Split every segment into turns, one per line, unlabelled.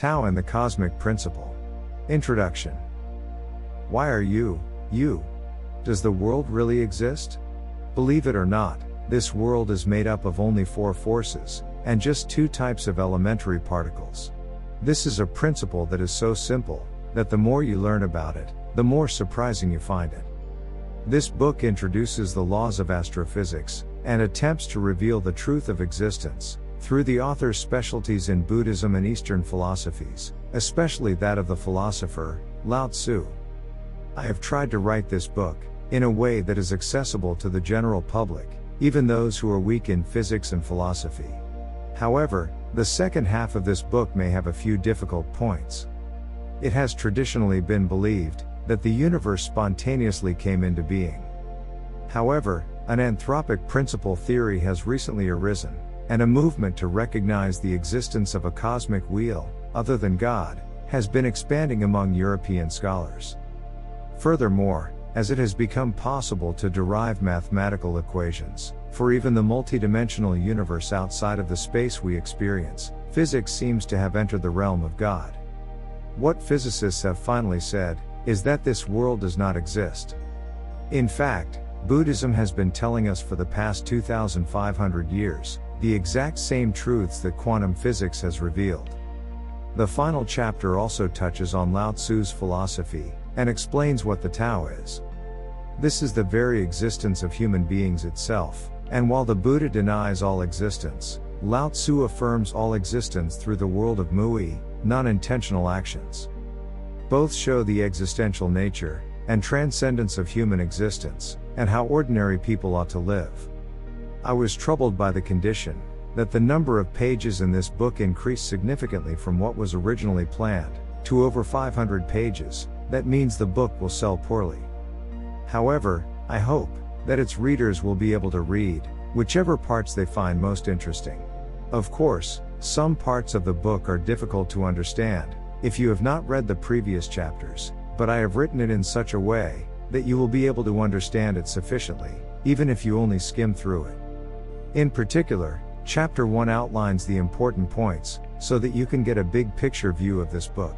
Tao and the Cosmic Principle. Introduction. Why are you, you? Does the world really exist? Believe it or not, this world is made up of only 4 forces, and just 2 types of elementary particles. This is a principle that is so simple, that the more you learn about it, the more surprising you find it. This book introduces the laws of astrophysics, and attempts to reveal the truth of existence, through the author's specialties in Buddhism and Eastern philosophies, especially that of the philosopher, Lao Tzu. I have tried to write this book, in a way that is accessible to the general public, even those who are weak in physics and philosophy. However, the second half of this book may have a few difficult points. It has traditionally been believed, that the universe spontaneously came into being. However, an anthropic principle theory has recently arisen, and a movement to recognize the existence of a cosmic wheel, other than God, has been expanding among European scholars. Furthermore, as it has become possible to derive mathematical equations, for even the multidimensional universe outside of the space we experience, physics seems to have entered the realm of God. What physicists have finally said, is that this world does not exist. In fact, Buddhism has been telling us for the past 2,500 years, the exact same truths that quantum physics has revealed. The final chapter also touches on Lao Tzu's philosophy, and explains what the Tao is. This is the very existence of human beings itself, and while the Buddha denies all existence, Lao Tzu affirms all existence through the world of mui, non-intentional actions. Both show the existential nature, and transcendence of human existence, and how ordinary people ought to live. I was troubled by the condition, that the number of pages in this book increased significantly from what was originally planned, to over 500 pages, that means the book will sell poorly. However, I hope, that its readers will be able to read, whichever parts they find most interesting. Of course, some parts of the book are difficult to understand, if you have not read the previous chapters, but I have written it in such a way, that you will be able to understand it sufficiently, even if you only skim through it. In particular, Chapter 1 outlines the important points, so that you can get a big picture view of this book.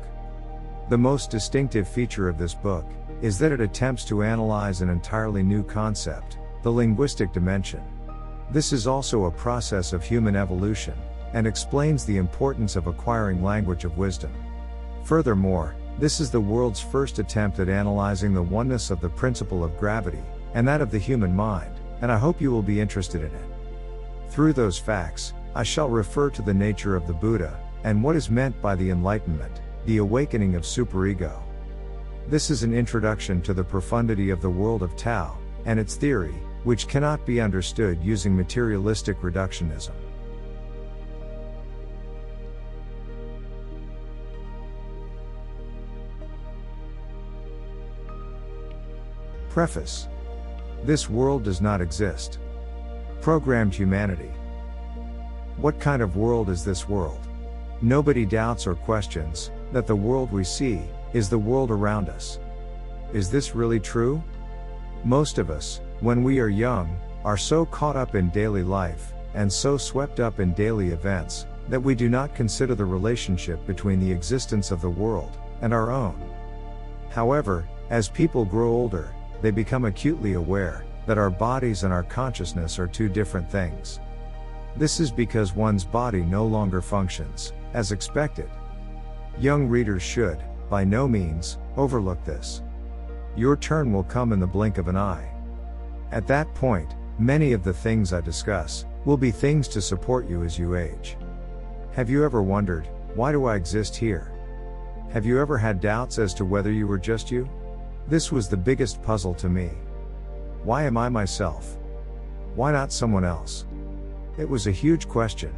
The most distinctive feature of this book, is that it attempts to analyze an entirely new concept, the linguistic dimension. This is also a process of human evolution, and explains the importance of acquiring language of wisdom. Furthermore, this is the world's first attempt at analyzing the oneness of the principle of gravity, and that of the human mind, and I hope you will be interested in it. Through those facts, I shall refer to the nature of the Buddha, and what is meant by the enlightenment, the awakening of superego. This is an introduction to the profundity of the world of Tao, and its theory, which cannot be understood using materialistic reductionism. Preface. This world does not exist. Programmed humanity. What kind of world is this world? Nobody doubts or questions, that the world we see, is the world around us. Is this really true? Most of us, when we are young, are so caught up in daily life, and so swept up in daily events, that we do not consider the relationship between the existence of the world, and our own. However, as people grow older, they become acutely aware, that our bodies and our consciousness are 2 different things. This is because one's body no longer functions, as expected. Young readers should, by no means, overlook this. Your turn will come in the blink of an eye. At that point, many of the things I discuss, will be things to support you as you age. Have you ever wondered, why do I exist here? Have you ever had doubts as to whether you were just you? This was the biggest puzzle to me. Why am I myself? Why not someone else? It was a huge question.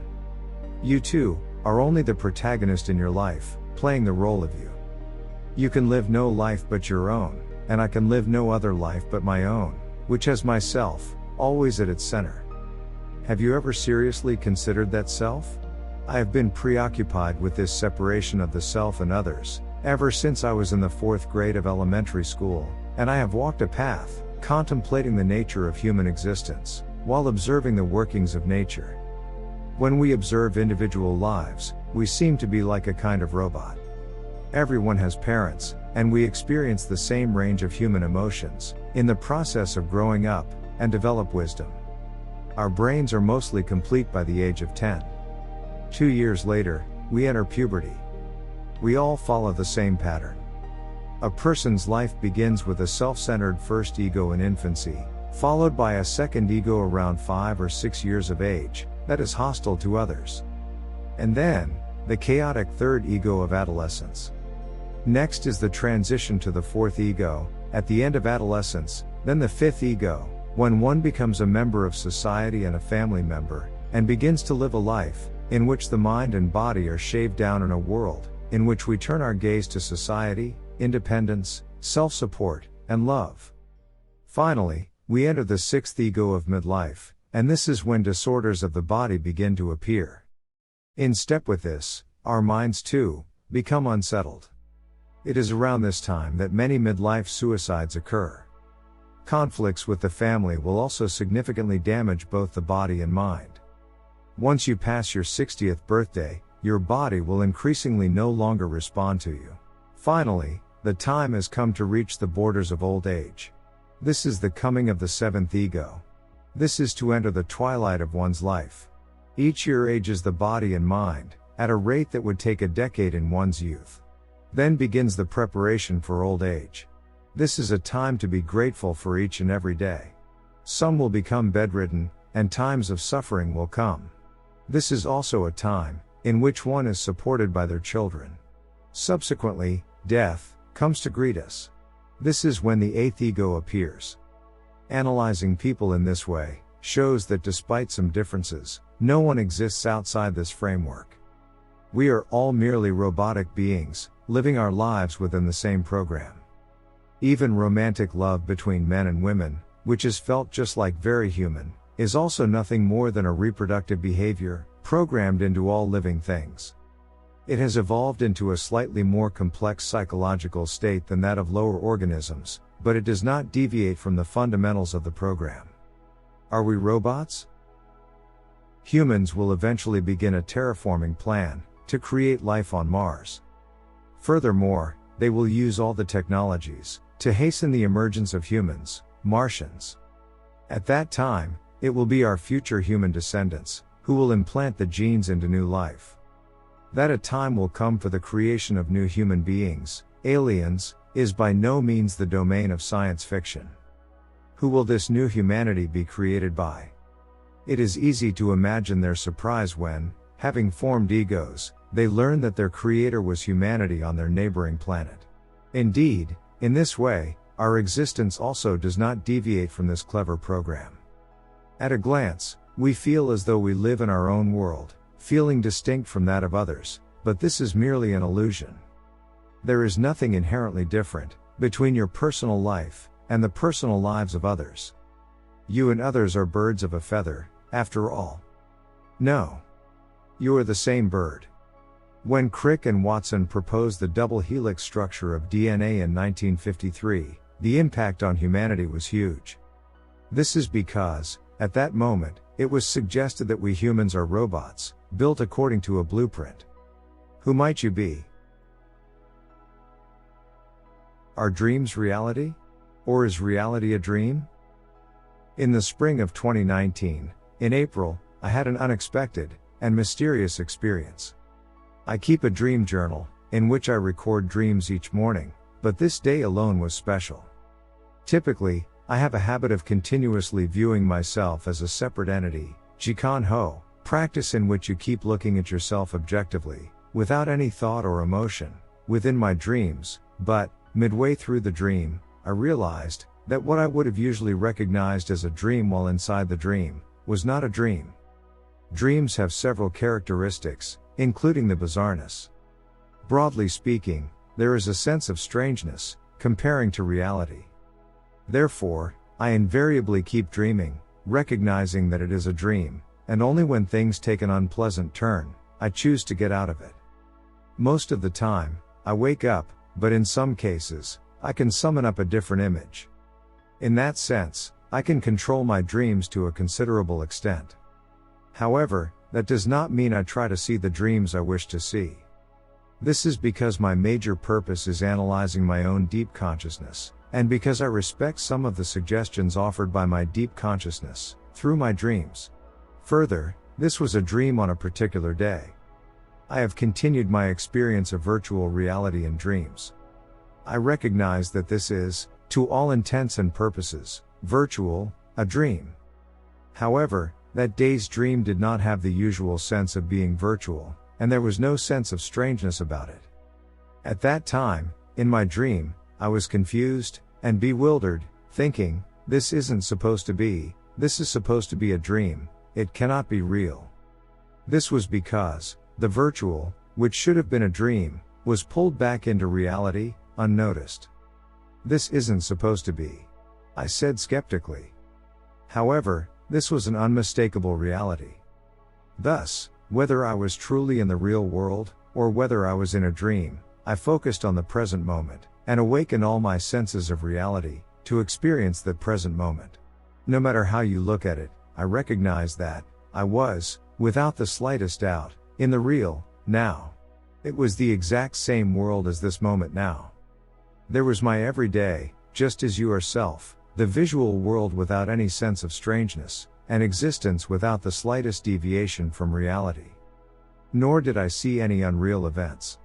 You too, are only the protagonist in your life, playing the role of you. You can live no life but your own, and I can live no other life but my own, which has myself, always at its center. Have you ever seriously considered that self? I have been preoccupied with this separation of the self and others, ever since I was in the 4th grade of elementary school, and I have walked a path, contemplating the nature of human existence, while observing the workings of nature. When we observe individual lives, we seem to be like a kind of robot. Everyone has parents, and we experience the same range of human emotions, in the process of growing up, and develop wisdom. Our brains are mostly complete by the age of 10. 2 years later, we enter puberty. We all follow the same pattern. A person's life begins with a self-centered first ego in infancy, followed by a second ego around 5 or 6 years of age, that is hostile to others. And then, the chaotic third ego of adolescence. Next is the transition to the fourth ego, at the end of adolescence, then the fifth ego, when one becomes a member of society and a family member, and begins to live a life, in which the mind and body are shaved down in a world, in which we turn our gaze to society, independence, self-support, and love. Finally, we enter the sixth ego of midlife, and this is when disorders of the body begin to appear. In step with this, our minds too, become unsettled. It is around this time that many midlife suicides occur. Conflicts with the family will also significantly damage both the body and mind. Once you pass your 60th birthday, your body will increasingly no longer respond to you. Finally, the time has come to reach the borders of old age. This is the coming of the seventh ego. This is to enter the twilight of one's life. Each year ages the body and mind, at a rate that would take a decade in one's youth. Then begins the preparation for old age. This is a time to be grateful for each and every day. Some will become bedridden, and times of suffering will come. This is also a time, in which one is supported by their children. Subsequently, death comes to greet us. This is when the eighth ego appears. Analyzing people in this way shows that despite some differences, no one exists outside this framework. We are all merely robotic beings, living our lives within the same program. Even romantic love between men and women, which is felt just like very human, is also nothing more than a reproductive behavior, programmed into all living things. It has evolved into a slightly more complex psychological state than that of lower organisms, but it does not deviate from the fundamentals of the program. Are we robots? Humans will eventually begin a terraforming plan to create life on Mars. Furthermore, they will use all the technologies to hasten the emergence of humans, Martians. At that time, it will be our future human descendants who will implant the genes into new life. That a time will come for the creation of new human beings, aliens, is by no means the domain of science fiction. Who will this new humanity be created by? It is easy to imagine their surprise when, having formed egos, they learn that their creator was humanity on their neighboring planet. Indeed, in this way, our existence also does not deviate from this clever program. At a glance, we feel as though we live in our own world, feeling distinct from that of others, but this is merely an illusion. There is nothing inherently different between your personal life and the personal lives of others. You and others are birds of a feather, after all. No. You are the same bird. When Crick and Watson proposed the double helix structure of DNA in 1953, the impact on humanity was huge. This is because, at that moment, it was suggested that we humans are robots, built according to a blueprint. Who might you be? Are dreams reality? Or is reality a dream? In the spring of 2019, in April, I had an unexpected and mysterious experience. I keep a dream journal, in which I record dreams each morning, but this day alone was special. Typically, I have a habit of continuously viewing myself as a separate entity, Jikan Ho, practice in which you keep looking at yourself objectively, without any thought or emotion, within my dreams, but, midway through the dream, I realized that what I would have usually recognized as a dream while inside the dream, was not a dream. Dreams have several characteristics, including the bizarreness. Broadly speaking, there is a sense of strangeness, comparing to reality. Therefore, I invariably keep dreaming, recognizing that it is a dream, and only when things take an unpleasant turn, I choose to get out of it. Most of the time, I wake up, but in some cases, I can summon up a different image. In that sense, I can control my dreams to a considerable extent. However, that does not mean I try to see the dreams I wish to see. This is because my major purpose is analyzing my own deep consciousness, and because I respect some of the suggestions offered by my deep consciousness, through my dreams. Further, this was a dream on a particular day. I have continued my experience of virtual reality in dreams. I recognize that this is, to all intents and purposes, virtual, a dream. However, that day's dream did not have the usual sense of being virtual, and there was no sense of strangeness about it. At that time, in my dream, I was confused and bewildered, thinking, this isn't supposed to be, this is supposed to be a dream, it cannot be real. This was because, the virtual, which should have been a dream, was pulled back into reality, unnoticed. This isn't supposed to be, I said skeptically. However, this was an unmistakable reality. Thus, whether I was truly in the real world, or whether I was in a dream, I focused on the present moment, and awakened all my senses of reality, to experience that present moment. No matter how you look at it, I recognize that, I was, without the slightest doubt, in the real, now. It was the exact same world as this moment now. There was my everyday, just as you are self, the visual world without any sense of strangeness, and existence without the slightest deviation from reality. Nor did I see any unreal events.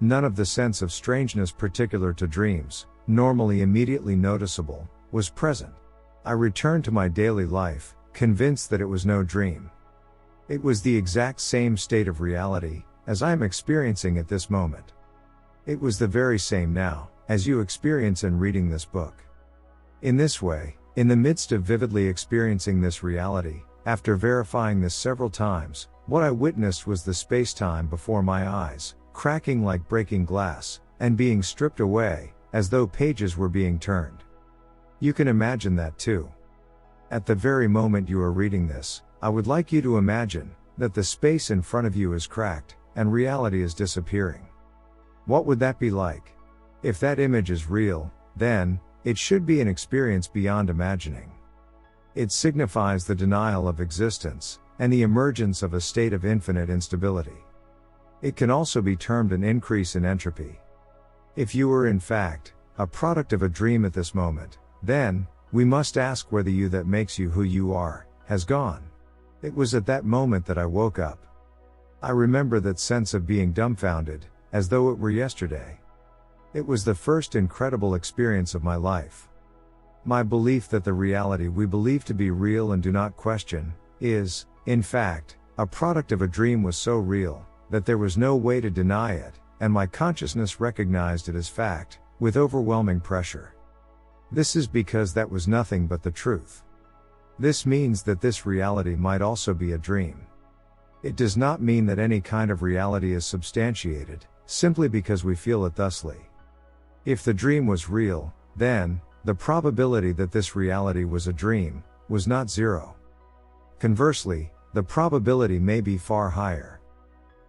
None of the sense of strangeness particular to dreams, normally immediately noticeable, was present. I returned to my daily life, convinced that it was no dream. It was the exact same state of reality, as I am experiencing at this moment. It was the very same now, as you experience in reading this book. In this way, in the midst of vividly experiencing this reality, after verifying this several times, what I witnessed was the space-time before my eyes, cracking like breaking glass, and being stripped away, as though pages were being turned. You can imagine that too. At the very moment you are reading this, I would like you to imagine that the space in front of you is cracked, and reality is disappearing. What would that be like? If that image is real, then, it should be an experience beyond imagining. It signifies the denial of existence, and the emergence of a state of infinite instability. It can also be termed an increase in entropy. If you were in fact, a product of a dream at this moment, then, we must ask where the you that makes you who you are, has gone. It was at that moment that I woke up. I remember that sense of being dumbfounded, as though it were yesterday. It was the first incredible experience of my life. My belief that the reality we believe to be real and do not question, is, in fact, a product of a dream was so real, that there was no way to deny it, and my consciousness recognized it as fact, with overwhelming pressure. This is because that was nothing but the truth. This means that this reality might also be a dream. It does not mean that any kind of reality is substantiated, simply because we feel it thusly. If the dream was real, then, the probability that this reality was a dream, was not zero. Conversely, the probability may be far higher.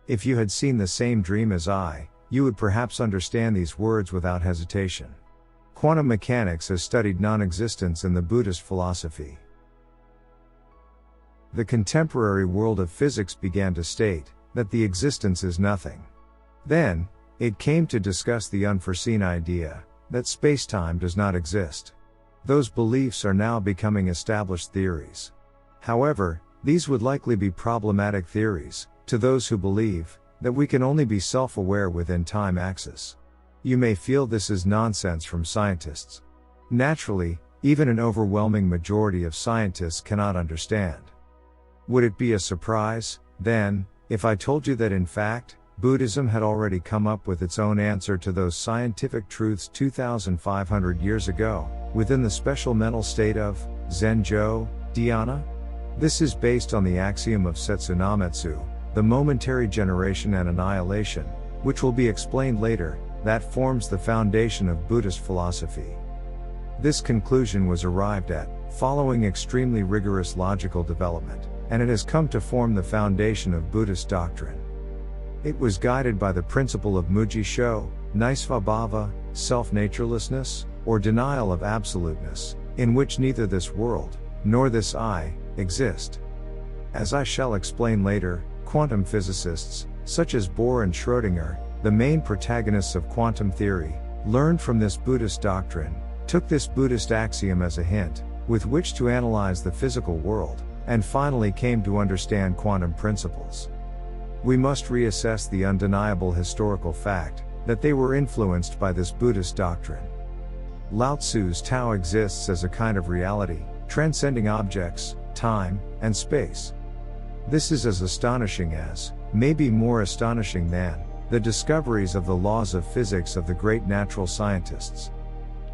If you had seen the same dream as I, you would perhaps understand these words without hesitation. Quantum mechanics has studied non-existence in the Buddhist philosophy. The contemporary world of physics began to state that the existence is nothing. Then, it came to discuss the unforeseen idea that space-time does not exist. Those beliefs are now becoming established theories. However, these would likely be problematic theories to those who believe that we can only be self-aware within time axis. You may feel this is nonsense from scientists. Naturally, even an overwhelming majority of scientists cannot understand. Would it be a surprise, then, if I told you that in fact, Buddhism had already come up with its own answer to those scientific truths 2,500 years ago, within the special mental state of Zenjo, dhyana? This is based on the axiom of Setsunametsu, the momentary generation and annihilation, which will be explained later, that forms the foundation of Buddhist philosophy. This conclusion was arrived at, following extremely rigorous logical development, and it has come to form the foundation of Buddhist doctrine. It was guided by the principle of Muji-sho, Nisvabhava, self-naturelessness, or denial of absoluteness, in which neither this world, nor this I, exist. As I shall explain later, quantum physicists, such as Bohr and Schrödinger, the main protagonists of quantum theory, learned from this Buddhist doctrine, took this Buddhist axiom as a hint, with which to analyze the physical world, and finally came to understand quantum principles. We must reassess the undeniable historical fact that they were influenced by this Buddhist doctrine. Lao Tzu's Tao exists as a kind of reality, transcending objects, time, and space. This is as astonishing as, maybe more astonishing than, the discoveries of the laws of physics of the great natural scientists.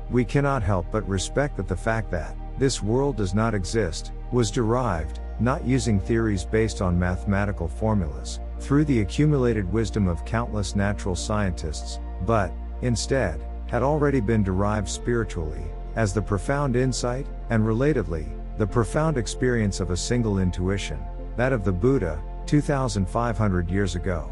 We cannot help but respect that the fact that this world does not exist was derived, not using theories based on mathematical formulas, through the accumulated wisdom of countless natural scientists, but, instead, had already been derived spiritually, as the profound insight, and relatedly, the profound experience of a single intuition, that of the Buddha, 2,500 years ago.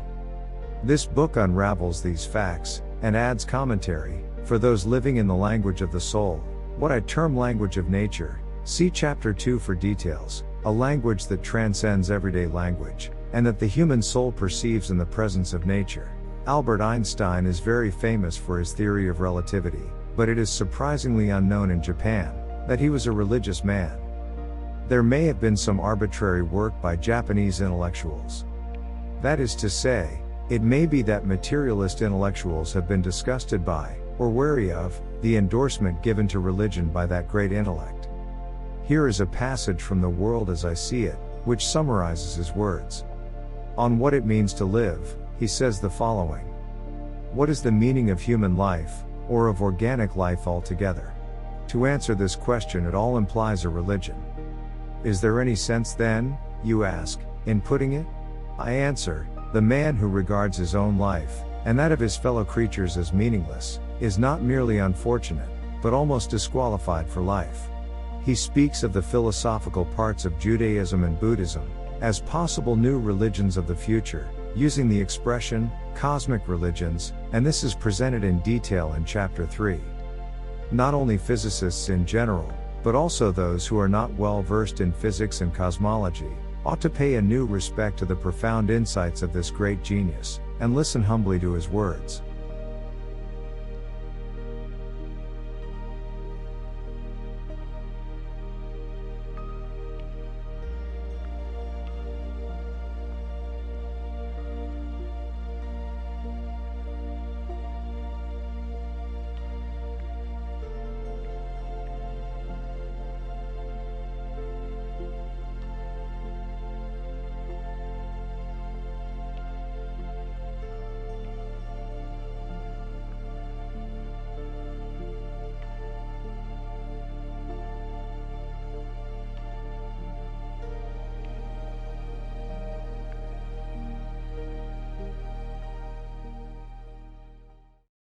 This book unravels these facts, and adds commentary, for those living in the language of the soul, what I term language of nature. See Chapter 2 for details, a language that transcends everyday language, and that the human soul perceives in the presence of nature. Albert Einstein is very famous for his theory of relativity, but it is surprisingly unknown in Japan, that he was a religious man. There may have been some arbitrary work by Japanese intellectuals. That is to say, it may be that materialist intellectuals have been disgusted by, or wary of, the endorsement given to religion by that great intellect. Here is a passage from The World as I See It, which summarizes his words. On what it means to live, he says the following. What is the meaning of human life, or of organic life altogether? To answer this question it all implies a religion. Is there any sense then, you ask, in putting it? I answer, the man who regards his own life, and that of his fellow creatures as meaningless, is not merely unfortunate, but almost disqualified for life. He speaks of the philosophical parts of Judaism and Buddhism, as possible new religions of the future, using the expression, cosmic religions, and this is presented in detail in Chapter 3. Not only physicists in general, but also those who are not well versed in physics and cosmology, ought to pay a new respect to the profound insights of this great genius, and listen humbly to his words.